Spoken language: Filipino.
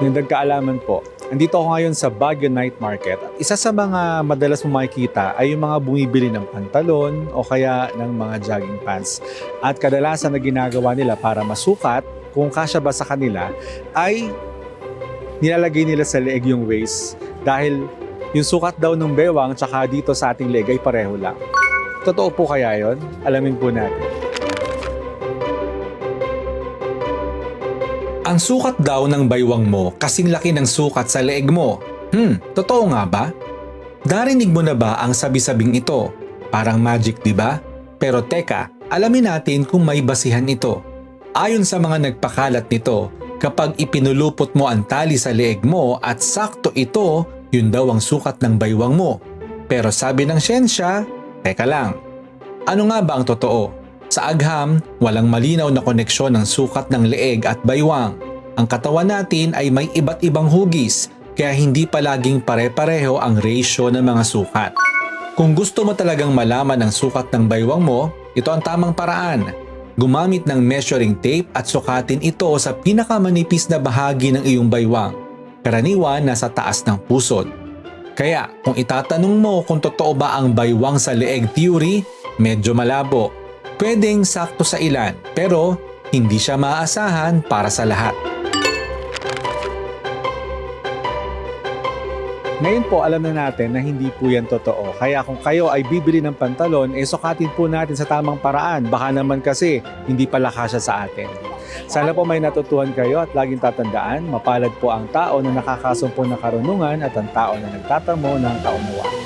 Nagdag kaalaman po, andito ako ngayon sa Baguio Night Market. At isa sa mga madalas mo makikita ay yung mga bumibili ng pantalon o kaya ng mga jogging pants. At kadalasan na ginagawa nila para masukat kung kasya ba sa kanila ay nilalagay nila sa leeg yung waist dahil yung sukat daw ng bewang tsaka dito sa ating leeg ay pareho lang. Totoo po kaya yon? Alamin po natin. Ang sukat daw ng baywang mo kasing laki ng sukat sa leeg mo. Totoo nga ba? Narinig mo na ba ang sabi-sabing ito? Parang magic, di ba? Pero teka, alamin natin kung may basihan ito. Ayon sa mga nagpakalat nito, kapag ipinulupot mo ang tali sa leeg mo at sakto ito, yun daw ang sukat ng baywang mo. Pero sabi ng siyensya, teka lang, ano nga ba ang totoo? Sa agham, walang malinaw na koneksyon ng sukat ng leeg at baywang. Ang katawan natin ay may iba't ibang hugis, kaya hindi palaging pare-pareho ang ratio ng mga sukat. Kung gusto mo talagang malaman ang sukat ng baywang mo, ito ang tamang paraan. Gumamit ng measuring tape at sukatin ito sa pinakamanipis na bahagi ng iyong baywang. Karaniwan nasa taas ng pusod. Kaya kung itatanong mo kung totoo ba ang baywang sa leeg theory, medyo malabo. Pwedeng sakto sa ilan, pero hindi siya maaasahan para sa lahat. Ngayon po alam na natin na hindi po yan totoo. Kaya kung kayo ay bibili ng pantalon, sukatin po natin sa tamang paraan. Baka naman kasi hindi pala kasya sa atin. Sana po may natutuhan kayo at laging tatandaan, mapalad po ang tao na nakakasumpo ng karunungan at ang tao na nagtatamo ng kaunawaan.